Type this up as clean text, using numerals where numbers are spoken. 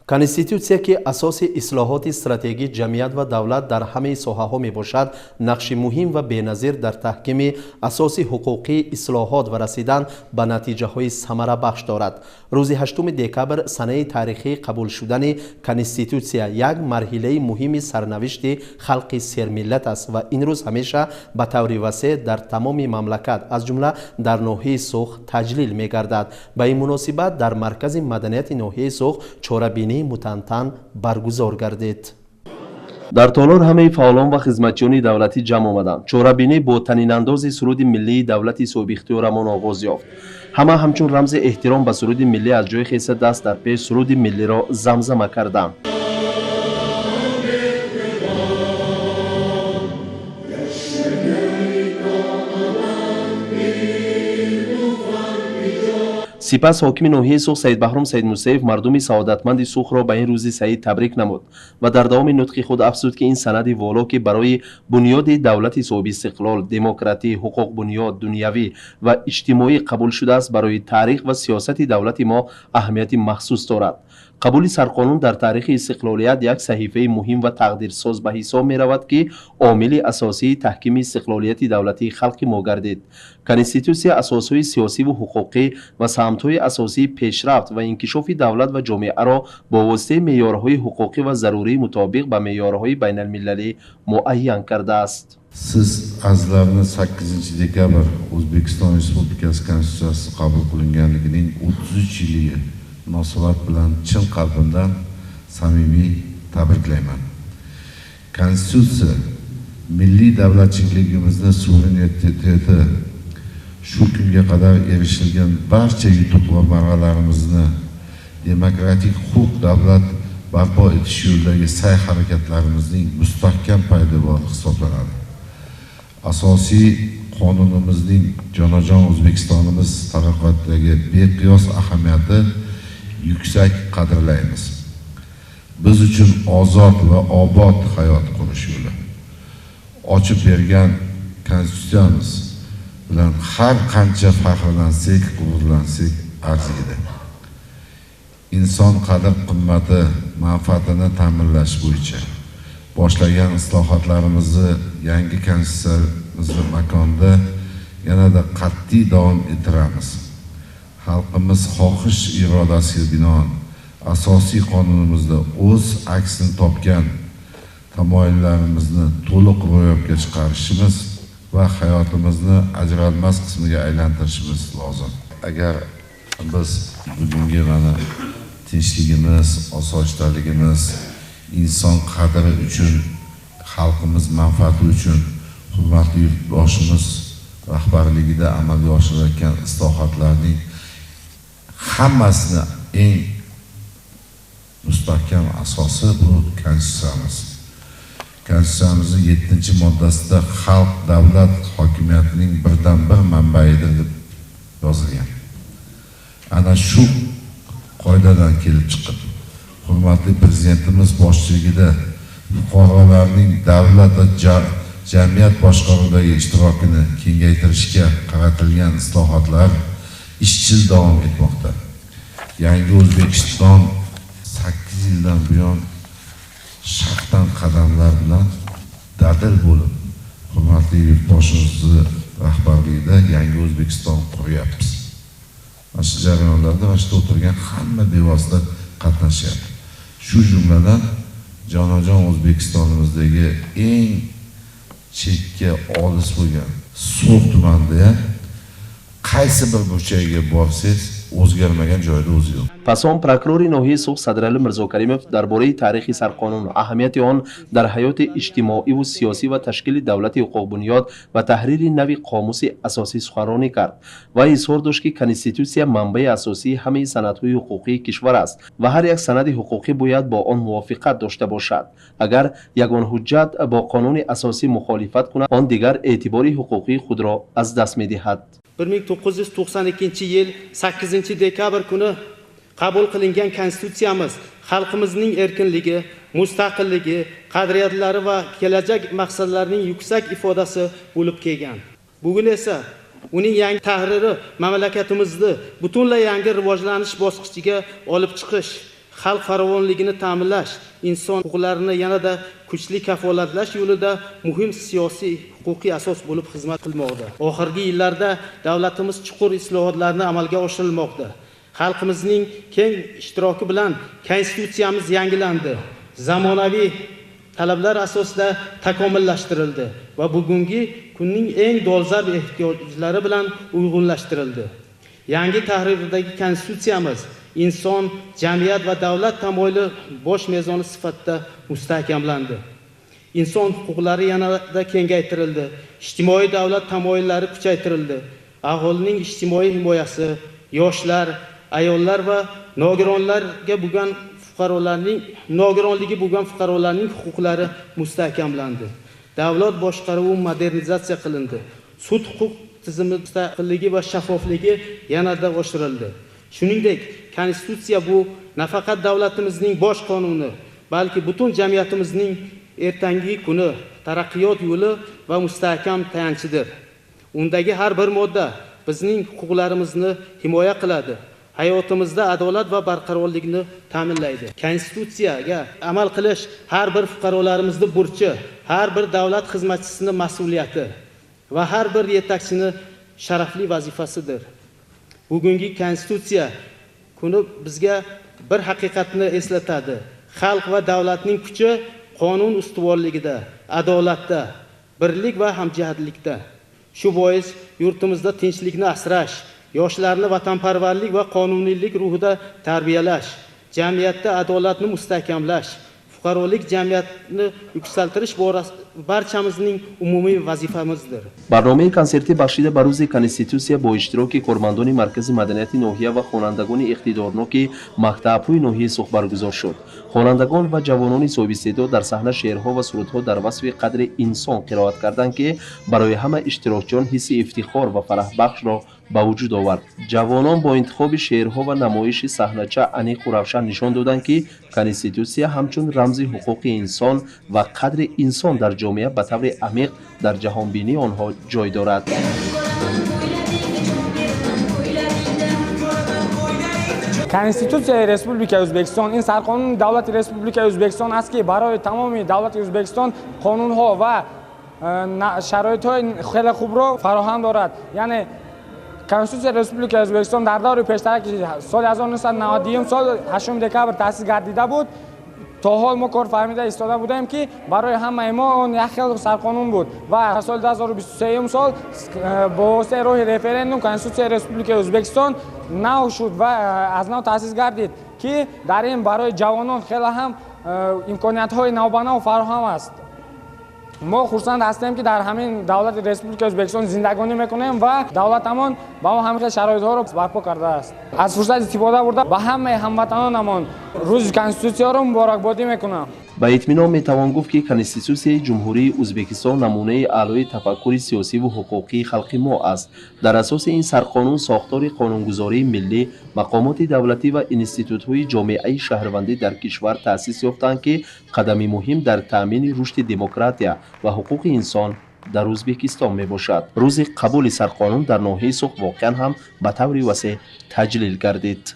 کنستیتوسیا که اساس اصلاحات استراتژی جمعیت و دولت در همه ساحه‌ها میباشد، نقش مهم و بی‌نظیر در تحکیم اساس حقوقی اصلاحات و رسیدن به نتیجه‌های ثمره بخش دارد. روز 8 دکبر سنه تاریخی قبول شدن کنستیتوسیا یک مرحله مهم سرنوشت خلق سرملت است و این روز همیشه به طور وسیع در تمام مملکت از جمله در ناحیه سوخ تجلیل می‌گردد. به این مناسبت در مرکز مدنیت ناحیه سوخ چاره‌بینی متنتن برگزار گردید. در تالار همه فعالان و خدمتیان دولتی جمع آمدند. چاره‌بینی با طنین انداز سرود ملی دولت صاحب اختیارمان آغاز یافت. همه همچون رمز احترام به سرود ملی از جای خیس دست در پیش سرود ملی را زمزمه کردند. سپس حاکم ناحیه سوخ سید بهرام سید موسیف مردم سعادتمند سوخ را به این روز سعید تبریک نمود و در دوام نطق خود افزود که این سند والا که برای بنیاد دولت صاحب استقلال، دموکراسی، حقوق بنیاد دنیوی و اجتماعی قبول شده است، برای تاریخ و سیاست دولت ما اهمیت مخصوص دارد. قبول سرقانون در تاریخ استقلالیت یک صحیفه مهم و تقدیرساز به حساب می رود که عامل اساسی تحکیم استقلالیت دولتی خلق ما گردید. کنستیتوسیا اساسهای سیاسی و حقوقی و سمت‌های اساسی پیشرفت و انکشاف دولت و جامعه را با واسطه معیارهای حقوقی و ضروری مطابق به معیارهای بین المللی معین کرده است. Siz azlarni 8 dekabr O'zbekiston Respublikasi Konstitutsiyasi qabul qilinganligining 33 yiliga munosabat bilan chin qalbimdan samimiy tabriklayman. Konstitutsiya milliy davlatchiligimizni suvereniteti shu kunga qadar erishilgan barcha yutuq va marralarimizni demokratik huquq davlat barpo etish yo'lidagi sa'y harakatlarimizning mustahkam poydevori hisoblanadi. Asosiy qonunimizning jonajon O'zbekistonimiz taraqqiyotidagi beqiyos ahamiyati yuksak qadrlaymiz. Biz uchun ozod va obod hayot qurish yo'li ochib bergan konstitutsiyamiz bilan har qancha faxrlansak, g'ururlansak arziydi. Inson qadr qimmati manfaatini ta'minlash bo'yicha boshlagan islohotlarimizni yangi konstitutsiyamiz makonida yanada qat'iy davom ettiramiz. Xalqimiz xohish irodasiga binoan asosiy qonunimizda o'z aksini topgan tamoyillarimizni to'liq ro'yobga chiqarishimiz va hayotimizni ajralmas qismiga aylantirishimiz lozim. Agar biz bugungi mana tinchligimiz, osoyishtaligimiz, inson qadri uchun, xalqimiz manfaati uchun hurmatli yurtboshimiz rahbarligida amalga oshirilayotgan islohotlarning hammasini eng mustahkam asosi bu konstitutsiyamiz. Konstitutsiyamizning 7-moddasida xalq davlat hokimiyatining birdan-bir manbaidir deb yozilgan. Ana shu qoidadan kelib chiqib, hurmatli prezidentimiz boshchiligida fuqarolarning davlat va jamiyat boshqaruvidagi ishtirokini kengaytirishga qaratilgan islohotlar izchil davom etmoqda. Yangi O'zbekiston 8 yildan buyon shaxtan qadamlar bilan dadil bo'lib, hurmatli yurtboshimizni rahbarligida yangi O'zbekiston quryapmiz. Mana shu jarayonlarda mana shu o'tirgan hamma bevosita qatnashyapti. Shu jumladan jonajon O'zbekistonimizdagi eng chekka olis bo'lgan So'x tumanida qaysi bir burchagiga borsangiz o'zgarmagan joyda o'zi yo'q. پس آن پروکرور ناحیه سوخ صدرعلی میرزا کریمov درباره تاریخ سرقانون، اهمیت آن در حیات اجتماعی و سیاسی و تشکیل دولت حقوق بنیاد و تحریر نوی قاموس اساسی سخنرانی کرد و اظهار داشت که کنستیتوسیا منبع اساسی همه سندهای حقوقی کشور است و هر یک سند حقوقی باید با آن موافقت داشته باشد. اگر یگان حجت با قانون اساسی مخالفت کند، آن دیگر اعتبار حقوقی خود را از دست می‌دهد. 1992 yil 8 dekabr kuni qabul qilingan konstitutsiyamiz xalqimizning erkinligi, mustaqilligi, qadriyatlari va kelajak maqsadlarining yuksak ifodasi bo'lib kelgan. Bugun esa uning yangi tahriri mamlakatimizni butunlay yangi rivojlanish bosqichiga olib chiqish, xalq farovonligini ta'minlash, inson huquqlarini yanada kuchli kafolatlash yo'lida muhim siyosiy huquqiy asos bo'lib xizmat qilmoqda. Oxirgi yillarda davlatimiz chuqur islohotlarni amalga oshirilmoqda. Xalqimizning keng ishtiroki bilan konstitutsiyamiz yangilandi. Zamonaviy talablar asosida takomillashtirildi va bugungi kunning eng dolzarb ehtiyojlari bilan uyg'unlashtirildi. Yangi tahrirdagi konstitutsiyamiz inson, jamiyat va davlat tamoyili bosh mezoni sifatida mustahkamlandi. Inson huquqlari yanada kengaytirildi, ijtimoiy davlat tamoyillari kuchaytirildi. Aholining ijtimoiy himoyasi, yoshlar, ayollar va nogironligi bo'lgan fuqarolarning huquqlari mustahkamlandi. Davlat boshqaruvi modernizatsiya qilindi. Sud huquq tizimi mustaqilligi va shaffofligi yanada oshirildi. Shuningdek, konstitutsiya bu nafaqat davlatimizning bosh qonuni, balki butun jamiyatimizning ertangi kuni, taraqqiyot yo'li va mustahkam tayanchidir. Undagi har bir modda bizning huquqlarimizni himoya qiladi. Hayotimizda adolat va barqarorlikni ta'minlaydi. Konstitutsiyaga amal qilish har bir fuqarolarimizning burchi, har bir davlat xizmatchisining mas'uliyati va har bir yetakchining sharafli vazifasidir. Bugungi konstitutsiya kuni bizga bir haqiqatni eslatadi. Xalq va davlatning kuchi qonun ustuvorligida, adolatda, birlik va hamjihatlikda. Shu bois yurtimizda tinchlikni asrash, yoshlarni vatanparvarlik va qonuniylik ruhida tarbiyalash, jamiyatda adolatni mustahkamlash, fuqarolik jamiyatni yuksaltirish barchamizning umumiy vazifamizdir. برنامه کنسرتی بخشیده بر روز کنستیتوسیا با اشتراک کارمندان مرکز مدنیت ناحیه و خوانندگان اقتدارناک مکتب‌های ناحیه سوخ برگزار شد. خوانندگان و جوانان صاحب استعداد در صحنه شعرها و سرودها در وصف قدر انسان قرائت کردند که برای همه اشتراکچیان حس افتخار و فرح بخش را به وجود آورد. جوانان با انتخاب شعرها و نمایش صحنه‌چه انیق و روشن نشان دادند که کنستیتوسیا همچون رمز حقوق انسان و قدر انسان در جامعه به طور عمیق در جهانبینی آنها جای دارد. کنستیتوسیای ریسپوبلیک ازبکستان این سرقانون دولت ریسپوبلیک ازبکستان است که برای تمام دولت ازبکستان قانون‌ها و شرایط‌های خیلی خوب را فراهم دارد. یعنی کنستیتوسیای ریسپوبلیک ازبکستان در دور پیشترک سال 1990 سال 8 دکامبر تأسیس گردیده بود. تا حال ما کار فهمیده ایستاده بودیم که برای همه ما اون یک خیلی سرقانون بود و سال 2023 سال با واسطه راه رفراندوم کنستیتوسیای ریسپوبلیک ازبکستان نو شد و از نو تأسیس گردید که در این برای جوانان خیلی هم امکانیت‌های نوبنا و فراهم است. ما خرسند هستیم که در همین دولت ریسپوبلیک ازبکستان زندگانی میکنیم و دولتمان با ما همین شرایط‌ها رو برپا کرده است. از فرصت استفاده برده به همه هموطنانمان روز کنستیتوسیا رو مبارکبادی میکنم. با اطمینان میتوان گفت که کنستیتوسیای جمهوری ازبکستان نمونه اعلای تفکر سیاسی و حقوقی خلق ما است. در اساس این سرقانون ساختار قانونگذاری ملی، مقامات دولتی و انستیتوت‌های جامعه شهروندی در کشور تأسیس یافتند که قدمی مهم در تأمین رشد دموکراتیا و حقوق انسان در ازبکستان می باشد. روز قبول سرقانون در ناحیه سوخ واقعا هم به طور وسیع تجلیل گردید.